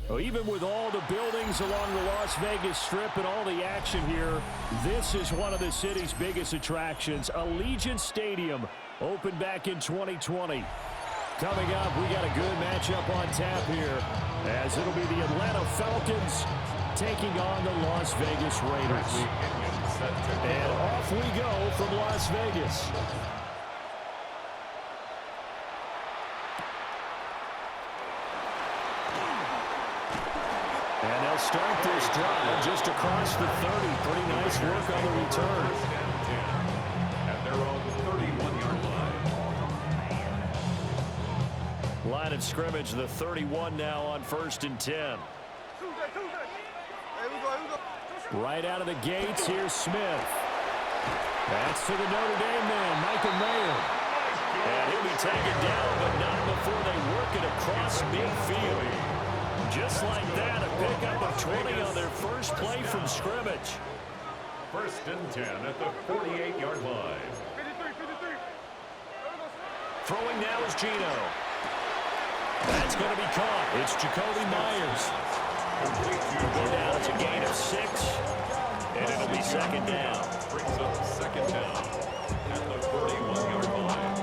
Well, even with all the buildings along the Las Vegas Strip and all the action here, this is one of the city's biggest attractions. Allegiant Stadium opened back in 2020. Coming up, we got a good matchup on tap here, as it'll be the Atlanta Falcons taking on the Las Vegas Raiders. And off we go from Las Vegas. And they'll start this drive just across the 30. Pretty nice work on the return. At their own 31-yard line. Line of scrimmage, the 31 now on 1st and 10. Right out of the gates, here's Smith. That's to the Notre Dame man, Michael Mayer. And he'll be taken down, but not before they work it across midfield. Just like that, a pickup of 20 on their first play from scrimmage. 1st and 10 at the 48-yard line. Throwing now is Gino. That's going to be caught. It's Jacoby Myers. Go down, it's a gain of 6, and it'll be 2nd down. Brings up 2nd down at the 41-yard line.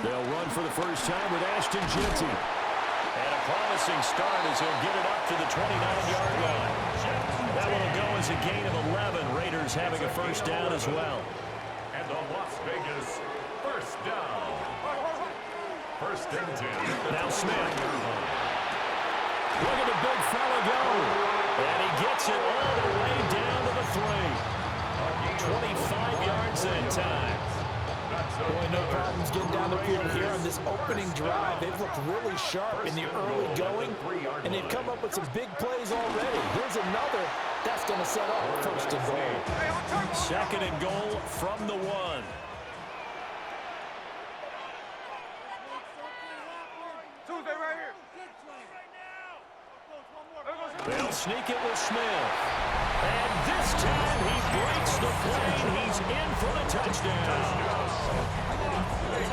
They'll run for the first time with Ashton Jeanty. And a promising start as he'll get it up to the 29-yard line. That one will go as a gain of 11. Raiders having a first down as well. And the Las Vegas first down. 1st and 10. Now Smith. Look at the big fella go. And he gets it all the way down to the 3. 25 yards that time. Boy, no problems getting down the field here on this opening drive. They've looked really sharp in the early going, and they've come up with some big plays already. Here's another. That's going to set up 1st and goal. 2nd and goal from the 1. They'll sneak it with Smith. And this time he breaks the plane. He's in for the touchdown.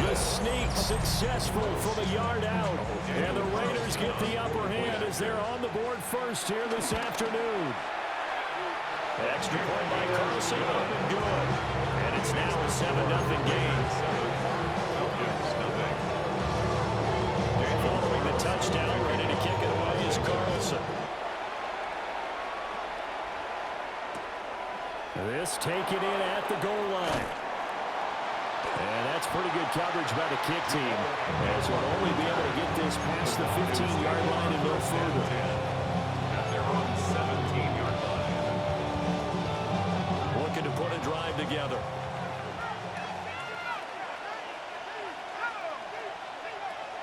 The sneak successful from a yard out. And the Raiders get the upper hand as they're on the board first here this afternoon. Extra point by Carlson, up and good. And it's now a 7-0 game. Following the touchdown, ready to kick it away is Carlson. This taken in at the goal line. And that's pretty good coverage by the kick team, as we'll only be able to get this past the 15-yard line and no further. At their own 17-yard line. Looking to put a drive together.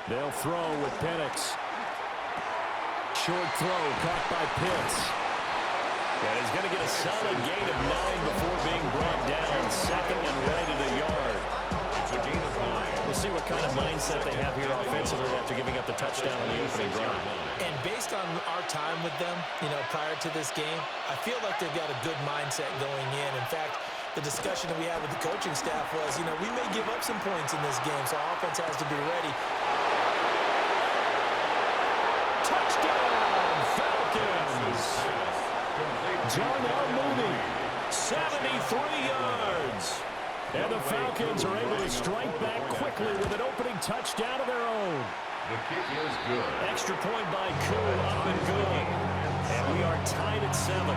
They'll throw with Penix. Short throw caught by Pitts. And he's going to get a solid gain of 9 before being brought down. 2nd and right at the yard. It's a gain of 9. We'll see what kind of mindset they have here offensively after giving up the touchdown on the opening drive. And based on our time with them, prior to this game, I feel like they've got a good mindset going in. In fact, the discussion that we had with the coaching staff was, we may give up some points in this game, so our offense has to be ready. Touchdown, Falcons! Darnell Mooney, 73 yards. And the Falcons are able to strike back quickly with an opening touchdown of their own. The kick is good. Extra point by Koo, up and good. And we are tied at 7.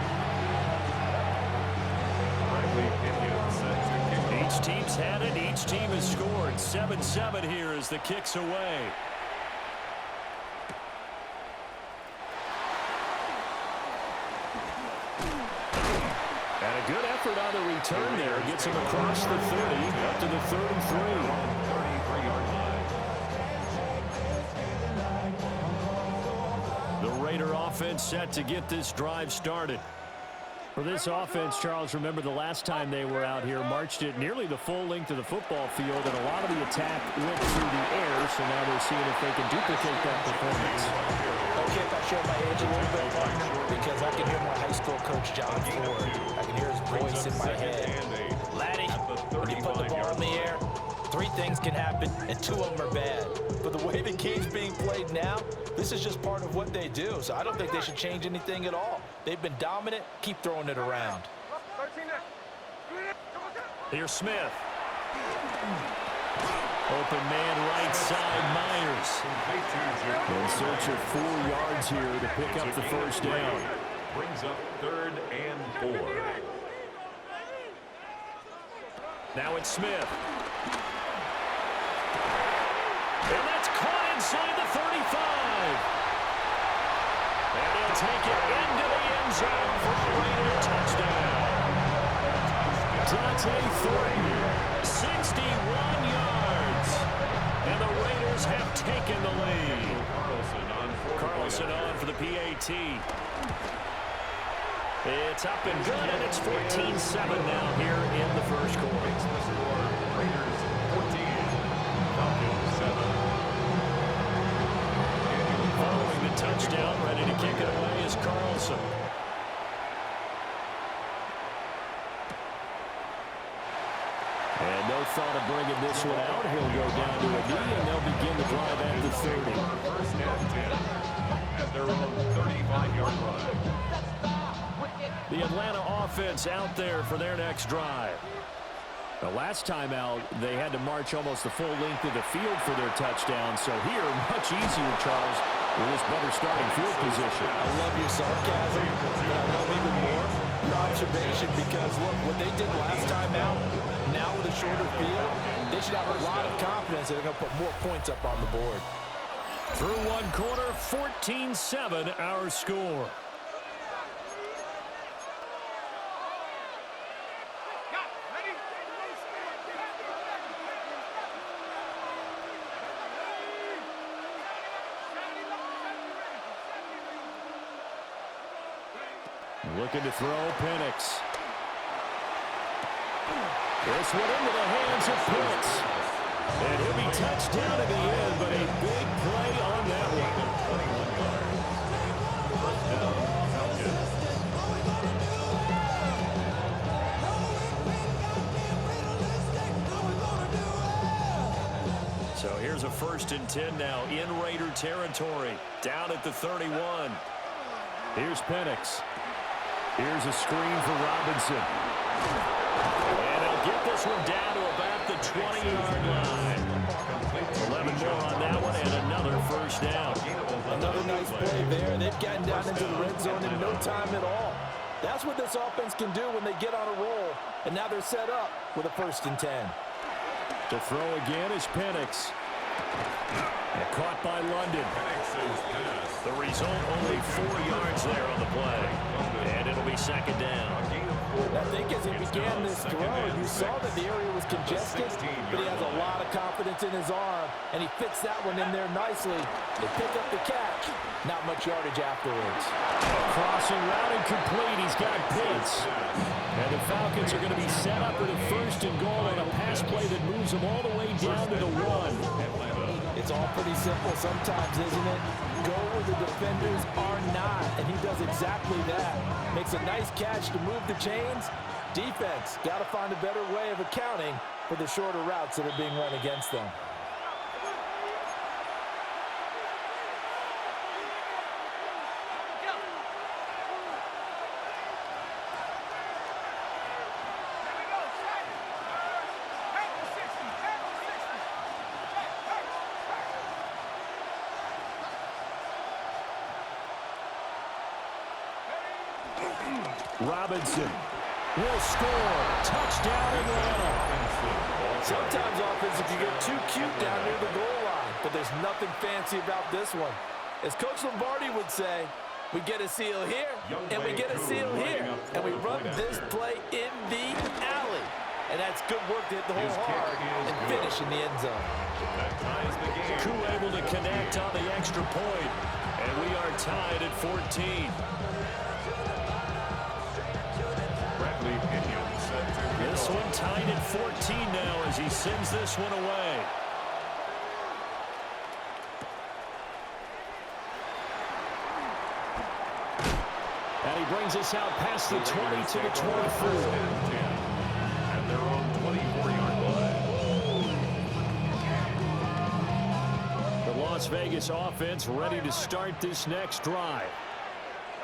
Each team's had it. Each team has scored. 7-7 here as the kick's away. And a good effort on the return there. Gets him across the 30, up to the 33. The Raider offense set to get this drive started. For this offense, Charles, remember the last time they were out here, marched it nearly the full length of the football field, and a lot of the attack went through the air, so now they're seeing if they can duplicate that performance. Okay, if I show my age a little bit, because I can hear my high school coach, John Ford. I can hear his voice in my head. Laddie When you put the ball in the air, three things can happen, and two of them are bad. But the way the game's being played now, this is just part of what they do. So I don't think they should change anything at all. They've been dominant. Keep throwing it around. Here's Smith. Open man right side, Myers. In search of 4 yards here to pick up the first down. Brings up 3rd and 4. Now it's Smith. And that's caught inside the 35. And he'll take it into the end zone for a Raider touchdown. Dante Thornton, 61 yards. And the Raiders have taken the lead. Carlson on for the PAT. It's up and good, and it's 14-7 now here in the first quarter. Raiders 14, Falcons 7. Following the touchdown, ready to kick it away is Carlson. And no thought of bringing this one out. He'll go down to a knee, and they'll begin the drive at the 30. First and 10 at their own 35-yard line. The Atlanta offense out there for their next drive. The last time out, they had to march almost the full length of the field for their touchdown. So here, much easier, Charles, with this better starting field position. I love your sarcasm, but I love even more your observation because, look, what they did last time out, now with a shorter field, they should have a lot of confidence that they're going to put more points up on the board. Through one quarter, 14-7 our score. Looking to throw, Penix. This one into the hands of Pitts. And he'll be touched down at the end, but a big play on that one. So here's a 1st and 10 now in Raider territory, down at the 31. Here's Penix. Here's a screen for Robinson. And they'll get this one down to about the 20-yard line. 11 more on that one and another first down. Another nice play there. They've gotten down into the red zone in no time at all. That's what this offense can do when they get on a roll. And now they're set up with a 1st and 10. To throw again is Penix. And caught by London. The result, only 4 yards there on the play. And it'll be 2nd down. I think as he began this throw, you saw that the area was congested, but he has a lot of confidence in his arm, and he fits that one in there nicely. They pick up the catch. Not much yardage afterwards. Crossing route and complete. He's got Pitts. And the Falcons are going to be set up with a 1st and goal on a pass play that moves them all the way down to the 1. It's all pretty simple sometimes, isn't it? Go where the defenders are not, and he does exactly that. Makes a nice catch to move the chains. Defense got to find a better way of accounting for the shorter routes that are being run against them. Robinson will score. Touchdown Atlanta. Sometimes offensive can get too cute down near the goal line, but there's nothing fancy about this one. As Coach Lombardi would say, we get a seal here, and we get a seal here, and we run this play in the alley. And that's good work to hit the hole hard and finish in the end zone. Koo able to connect on the extra point, and we are tied at 14. This one tied at 14 now as he sends this one away. And he brings us out past the 20 to the 24. At their own 24 Vegas offense ready to start this next drive.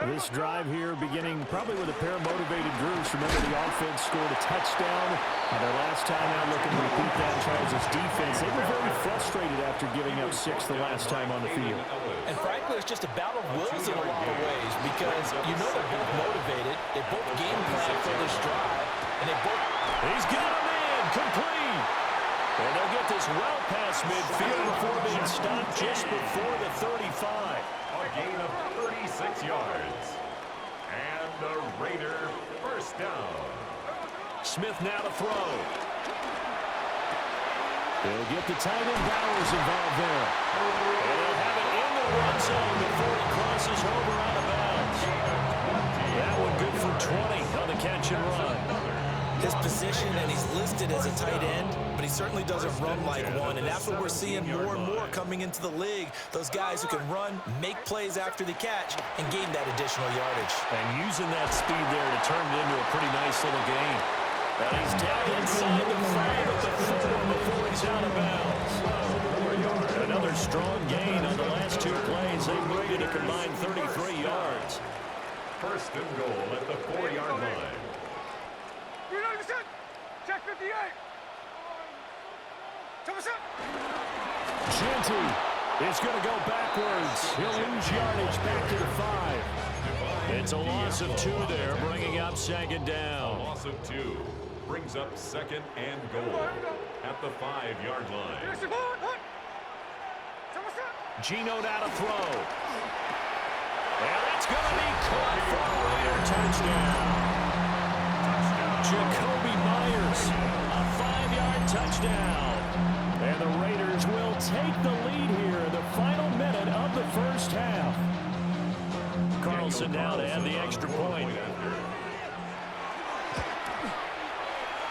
This drive here beginning probably with a pair of motivated groups. Remember, the offense scored a touchdown. Their last time out, looking to repeat that. Charles' defense, they were very frustrated after giving up 6 the last time on the field. And frankly, it's just a battle of wills in a lot of ways because you know they're both motivated. They both game plan for this drive. And they both... He's got him in. Complete. And they'll get this well past midfield before being stopped just before the 35. A gain of 36 yards. And the Raider first down. Smith now to throw. They'll get the tight end Bowers involved there. And they'll have it in the run zone before it crosses over out of bounds. That one good for 20 on the catch and run. His position, and he's listed as a tight end, but he certainly doesn't run like one, and that's what we're seeing more and more coming into the league. Those guys who can run, make plays after the catch, and gain that additional yardage. And using that speed there to turn it into a pretty nice little gain. And he's down inside the 5 at the 4 before he's out of bounds. Another strong gain on the last 2 plays. They graded a combined 33 yards. First and goal at the 4-yard line. Check 58. Genty is going to go backwards. He'll lose yardage back to the 5. It's a loss of 2 there, bringing up second A down. loss of 2 brings up second and goal at the 5-yard line. Geno now to throw. And that's going to be caught for a Raider touchdown. Jacoby Myers, a 5-yard touchdown. And the Raiders will take the lead here in the final minute of the first half. Carlson now to add the extra point.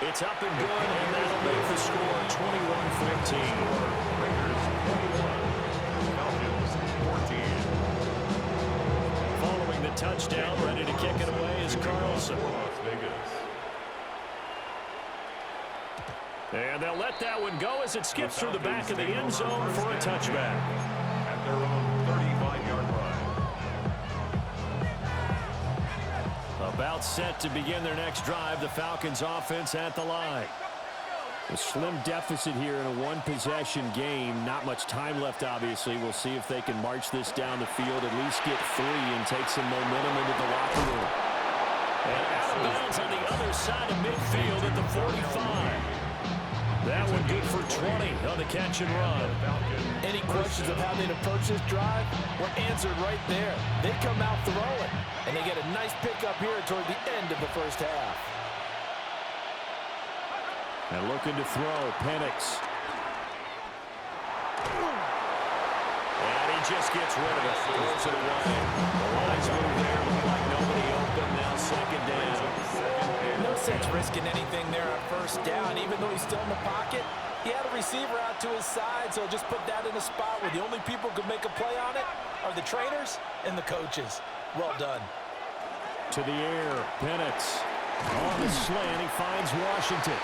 It's up and good, and that'll make the score 21-14. Raiders 21, Falcons 14. Following the touchdown, ready to kick it away is Carlson. Las Vegas. And they'll let that one go as it skips through the back of the end zone for a touchback. At their own 35-yard line. About set to begin their next drive, the Falcons offense at the line. A slim deficit here in a one-possession game. Not much time left, obviously. We'll see if they can march this down the field, at least get 3 and take some momentum into the locker room. And out of bounds on the other side of midfield at the 45. That one good for 20 on the catch and run. Any questions of how they'd approach this drive were answered right there. They come out throwing, and they get a nice pickup here toward the end of the first half. And looking to throw, Penix. And he just gets rid of it. Throws it away. The lines move there. Look like nobody open. Now second down. No sense risking anything there on first down. Even though he's still in the pocket, he had a receiver out to his side, so just put that in a spot where the only people who can make a play on it are the trainers and the coaches. Well done. To the air, Penix. On the slant, he finds Washington.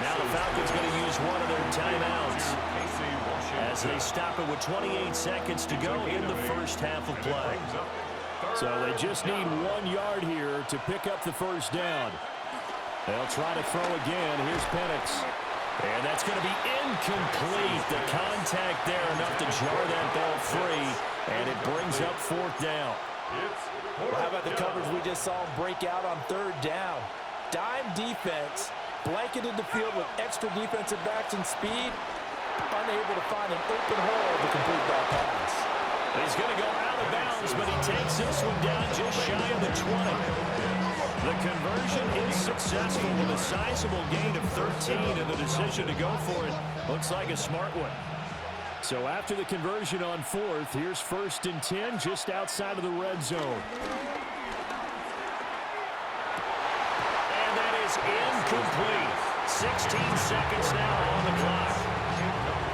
Now the Falcons going to use one of their timeouts as they stop it with 28 seconds to go in the first half of play. So they just need 1 yard here to pick up the first down. They'll try to throw again. Here's Penix. And that's going to be incomplete. The contact there enough to jar that ball free. And it brings up 4th down. Well, how about the coverage we just saw break out on 3rd down? Dime defense, blanketed the field with extra defensive backs and speed, unable to find an open hole to complete that pass. He's going to go out of bounds, but he takes this one down just shy of the 20. The conversion is successful with a sizable gain of 13, and the decision to go for it looks like a smart one. So after the conversion on 4th, here's 1st and 10 just outside of the red zone. And that is incomplete. 16 seconds now on the clock.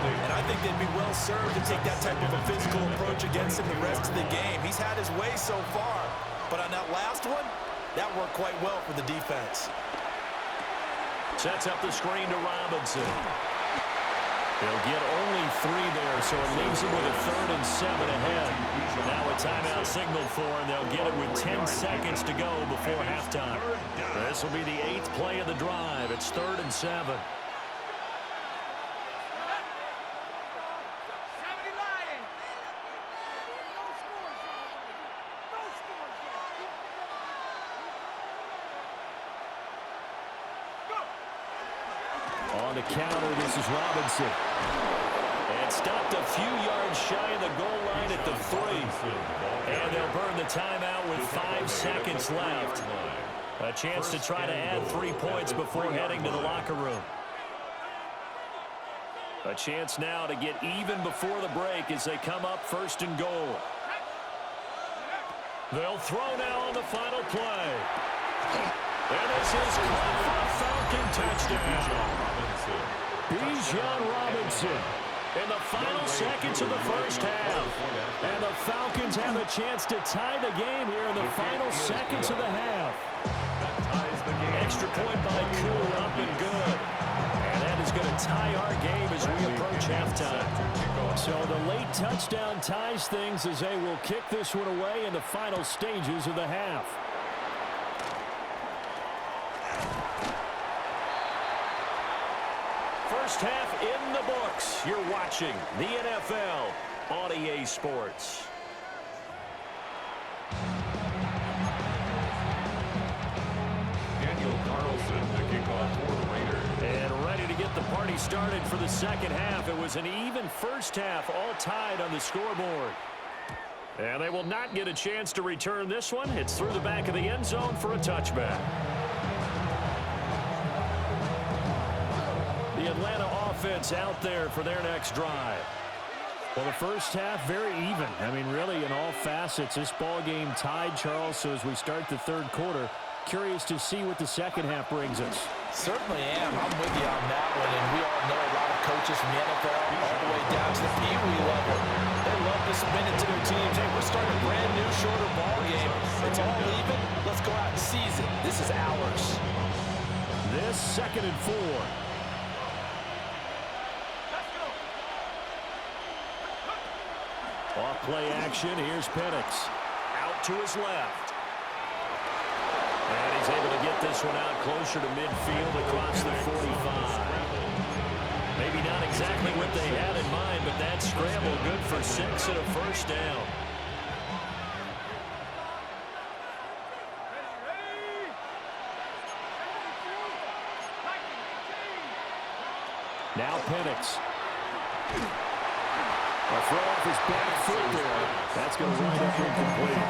And I think they'd be well served to take that type of a physical approach against him the rest of the game. He's had his way so far, but on that last one, that worked quite well for the defense. Sets up the screen to Robinson. They'll get only 3 there, so it leaves them with a 3rd and 7 ahead. Now a timeout signal for them. They'll get it with 10 seconds to go before halftime. This will be the 8th play of the drive. It's 3rd and 7. On the counter, this is Robinson. And stopped a few yards shy of the goal line at the 3. And they'll burn the timeout with 5 seconds left. A chance to try to add 3 points before heading to the locker room. A chance now to get even before the break as they come up 1st and goal. They'll throw now on the final play. And this is caught for a Falcon touchdown. Bijan Robinson in the final seconds of the first half. And the Falcons have a chance to tie the game here in the final seconds of the half. Extra point by Koo, up and good. And that is going to tie our game as we approach halftime. So the late touchdown ties things as they will kick this one away in the final stages of the half. First half in the books. You're watching the NFL on EA Sports. Daniel Carlson to kick off for the Raiders. And ready to get the party started for the second half. It was an even first half, all tied on the scoreboard. And they will not get a chance to return this one. It's through the back of the end zone for a touchback. The Atlanta offense out there for their next drive. Well, the first half, very even. I mean, really, in all facets, this ball game tied, Charles. So as we start the third quarter, curious to see what the second half brings us. Certainly am. I'm with you on that one. And we all know a lot of coaches from the NFL all the way down to the Pee Wee level. They love to spin it to their teams. Hey, we're starting a brand new, shorter ball game. It's all even. Let's go out and seize it. This is ours. This 2nd and 4. Off play action. Here's Penix. Out to his left. And he's able to get this one out closer to midfield across the 45. Maybe not exactly what they had in mind, but that scramble good for 6 and a first down. Now Penix. A throw off his back foot there. That's going to wind up incomplete.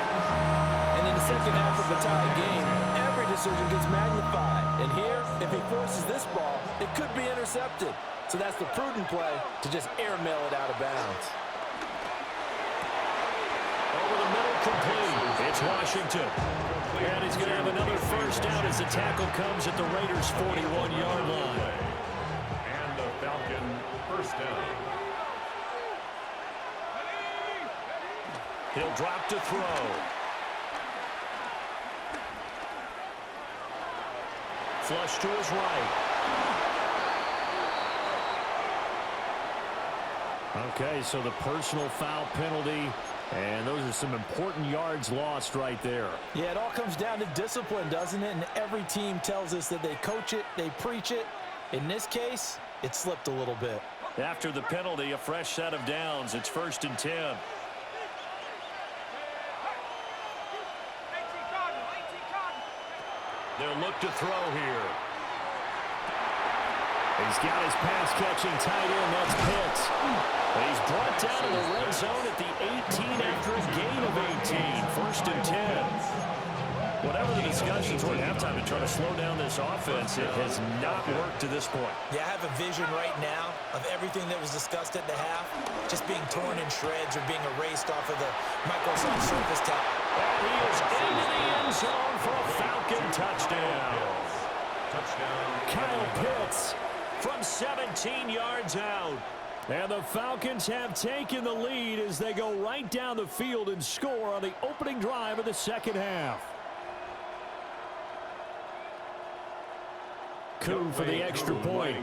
And in the second half of the tie game, every decision gets magnified. And here, if he forces this ball, it could be intercepted. So that's the prudent play to just airmail it out of bounds. Over the middle, complete. It's Washington. And he's going to have another first down as the tackle comes at the Raiders' 41-yard line. And the Falcon first down. He'll drop to throw. Flush to his right. Okay, so the personal foul penalty, and those are some important yards lost right there. Yeah, it all comes down to discipline, doesn't it? And every team tells us that they coach it, they preach it. In this case, it slipped a little bit. After the penalty, a fresh set of downs. It's 1st and 10. They'll look to throw here. He's got his pass-catching tight end. That's Pitts. And he's brought down in the red zone at the 18 after a gain of 18. 1st and 10. Whatever the discussions were at halftime to try to slow down this offense, it has not worked to this point. Yeah, I have a vision right now of everything that was discussed at the half just being torn in shreds or being erased off of the Microsoft Surface tab. And he is into the end zone for a Falcon touchdown. Kyle Pitts from 17 yards out. And the Falcons have taken the lead as they go right down the field and score on the opening drive of the second half. Koo for the extra point.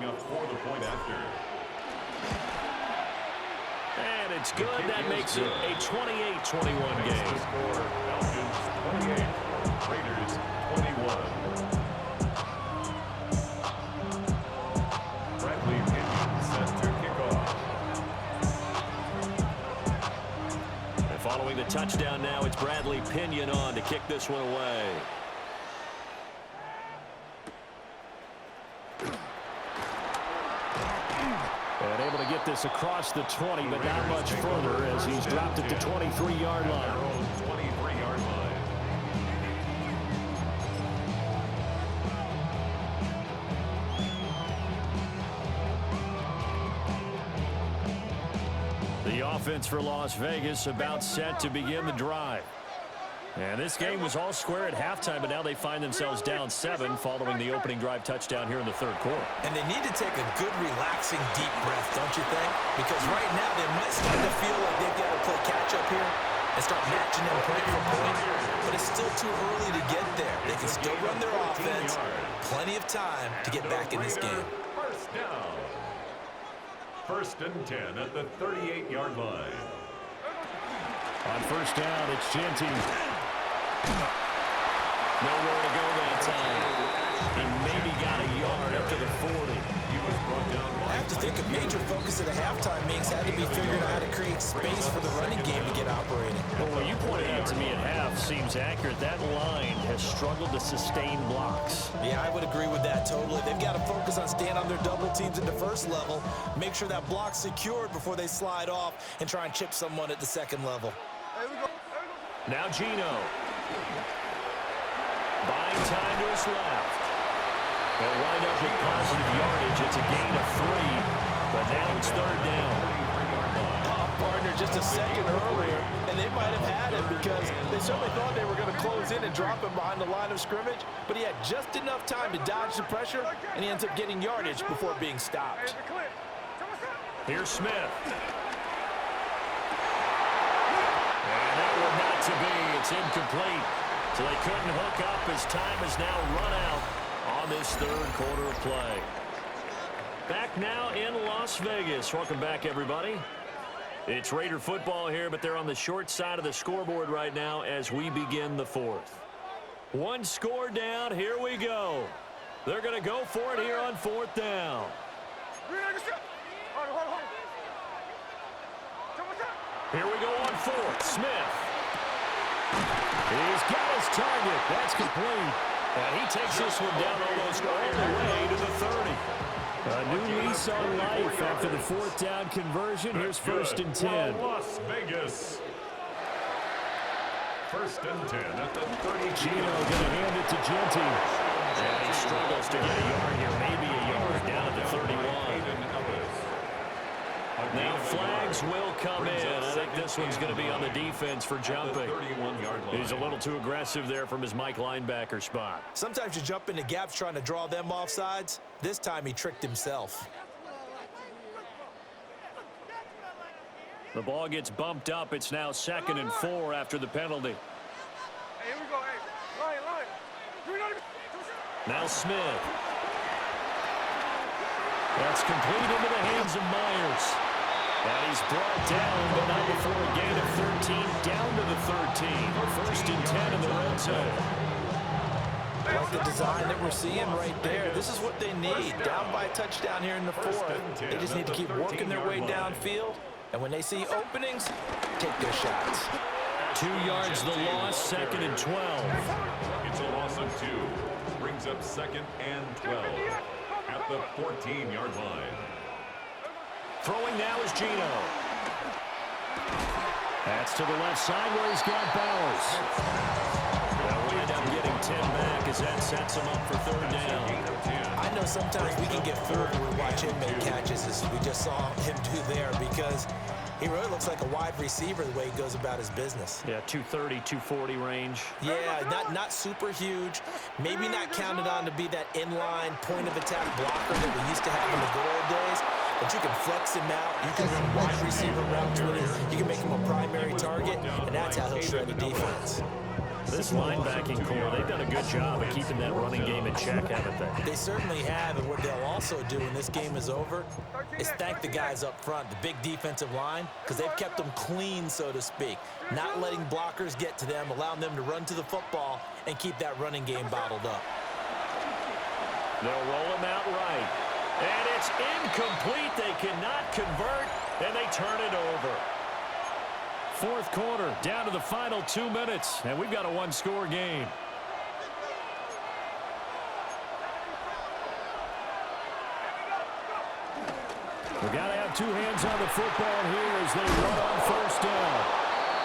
And it's good. That makes it a 28-21 game. Falcons 28, Raiders 21. Bradley Pinion set to kick off. And following the touchdown now, it's Bradley Pinion on to kick this one away. And able to get this across the 20, but not much further as he's dropped it to 23-yard line. 23-yard line. The offense for Las Vegas about set to begin the drive. And this game was all square at halftime, but now they find themselves down 7 following the opening drive touchdown here in the third quarter. And they need to take a good, relaxing, deep breath, don't you think? Because right now they might start to feel like they've got to play catch-up here and start matching them point for point. But it's still too early to get there. They can still run their offense. Plenty of time to get back in this game. First down. First and 10 at the 38-yard line. On first down, it's Genty. Nowhere to go that time. He maybe got a yard up to the 40. He was brought down. I have to think a major focus of the halftime meetings had to be figuring out how to create space for the running game to get operating. Well, what you pointed out to me at half seems accurate. That line has struggled to sustain blocks. Yeah, I would agree with that totally. They've got to focus on staying on their double teams at the first level, make sure that block's secured before they slide off and try and chip someone at the second level. Now Geno. Buying time to his left. They'll wind up with positive yardage. It's a gain of 3, but now it's third down. Partner just a second earlier, and they might have had him because they certainly thought they were going to close in and drop him behind the line of scrimmage, but he had just enough time to dodge the pressure, and he ends up getting yardage before being stopped. Here's Smith. And that one not to be. It's incomplete. So they couldn't hook up as time has now run out on this third quarter of play. Back now in Las Vegas. Welcome back, everybody. It's Raider football here, but they're on the short side of the scoreboard right now as we begin the fourth. One score down. Here we go. They're going to go for it here on fourth down. Here we go on fourth. Smith. He's got his target. That's complete. And he takes this one down almost all the way to the 30. A new lease on life after the fourth down conversion. Here's first and 10. Las Vegas. First and 10 at the 30. Geno going to hand it to Genty. And he struggles to get a yard here. Maybe a yard down at the 31. Now flags will come in. I think this one's going to be on the defense for jumping. He's a little too aggressive there from his Mike linebacker spot. Sometimes you jump into gaps trying to draw them off sides. This time he tricked himself. The ball gets bumped up. It's now 2nd and 4 after the penalty. Hey, here we go. Hey, line. Now Smith. That's complete into the hands of Myers. And he's brought down, but not before a gain of 13, down to the 13. First and 10 in the red zone. Like the design that we're seeing right there. This is what they need. Down by a touchdown here in the fourth. They just need to keep working their way downfield. And when they see openings, take their shots. 2 yards the loss, 2nd and 12. It's a loss of 2. Brings up 2nd and 12 at the 14-yard line. Throwing now is Geno. That's to the left side where he's got Bowers. They'll wind up getting 10 back as that sets him up for third down. I know sometimes we can get fooled when we watch him make catches as we just saw him do there because he really looks like a wide receiver the way he goes about his business. Yeah, 230, 240 range. Yeah, not super huge. Maybe not counted on to be that inline point-of-attack blocker that we used to have in the good old days. But you can flex him out. You can run wide receiver routes with him. You can make him a primary target, and that's how he'll shred the defense. This linebacking core, they've done a good job of keeping that running game in check, haven't they? They certainly have, and what they'll also do when this game is over is thank the guys up front, the big defensive line, because they've kept them clean, so to speak, not letting blockers get to them, allowing them to run to the football and keep that running game bottled up. They'll roll him out right. And it's incomplete. They cannot convert, and they turn it over. Fourth quarter, down to the final 2 minutes, and we've got a one-score game. We've got to have two hands on the football here as they run on first down.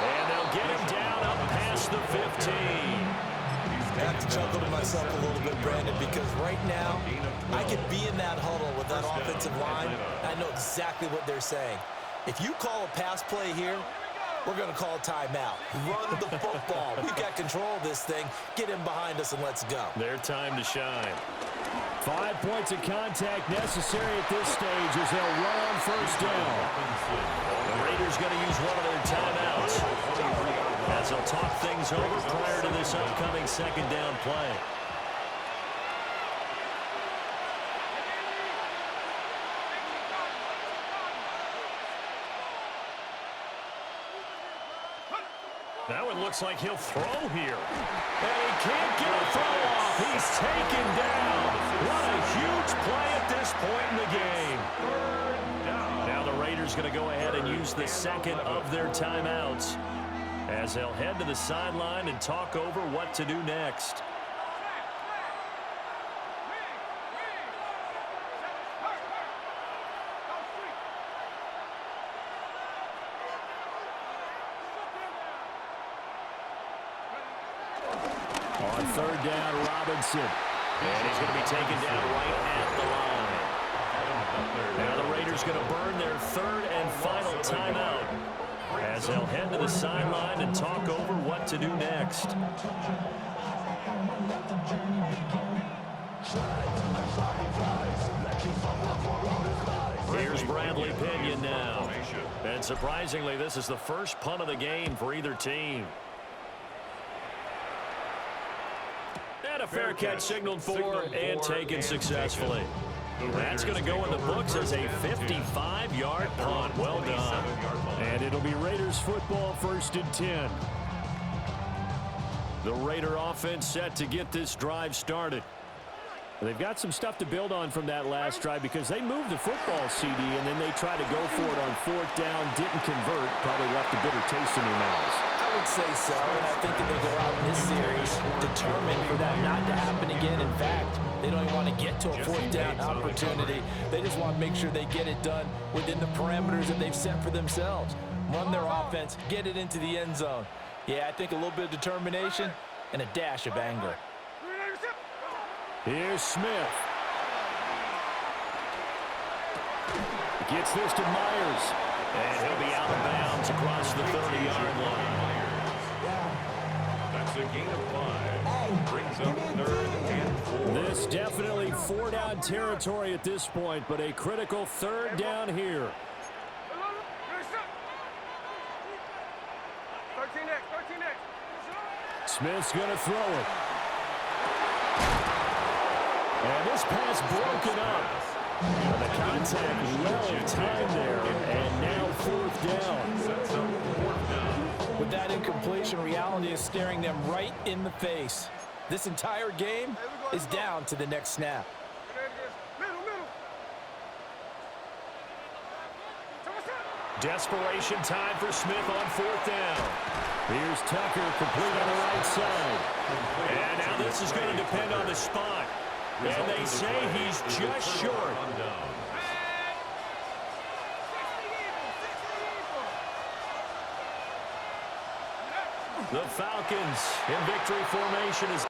And they'll get him down up past the 15. I have to chuckle to myself a little bit, Brandon, because right now I could be in that huddle with that offensive line. I know exactly what they're saying. If you call a pass play here, we're going to call a timeout. Run the football. We've got control of this thing. Get him behind us and let's go. Their time to shine. 5 points of contact necessary at this stage as they'll run on first down. The Raiders going to use one of their timeouts as they'll talk things over prior to this upcoming second down play. That one looks like he'll throw here. And he can't get a throw off. He's taken down. What a huge play at this point in the game. Now the Raiders going to go ahead and use the second of their timeouts as they'll head to the sideline and talk over what to do next. On third down, Robinson. And he's going to be taken down right at the line. Now the Raiders going to burn their third and final timeout as they'll head to the sideline and talk over what to do next. Here's Bradley Pinion now. And surprisingly, this is the first punt of the game for either team. And a fair catch signaled for and taken successfully. That's going to go in the books as a 55-yard punt. Well done. And it'll be Raiders football, 1st and 10. The Raider offense set to get this drive started. They've got some stuff to build on from that last drive because they moved the football, CD, and then they tried to go for it on fourth down, didn't convert, probably left a bitter taste in their mouths. I would say so, and I think that they go out in this series determined for that not to happen again. In fact, they don't even want to get to a fourth down opportunity. They just want to make sure they get it done within the parameters that they've set for themselves. Run their offense, get it into the end zone. Yeah, I think a little bit of determination and a dash of anger. Here's Smith. Gets this to Myers. And he'll be out of bounds across the 30-yard line. That's a gain of 5. Brings up 3rd and 4. This definitely 4-down territory at this point, but a critical 3rd down here. 13X. Smith's going to throw it. And this pass broken up. The contact well timed there, and now 4th down. Sets up 4th down. With that incompletion, reality is staring them right in the face. This entire game is down to the next snap. Desperation time for Smith on 4th down. Here's Tucker, complete on the right side. And now this is going to depend on the spot. And they say he's just short. The Falcons in victory formation is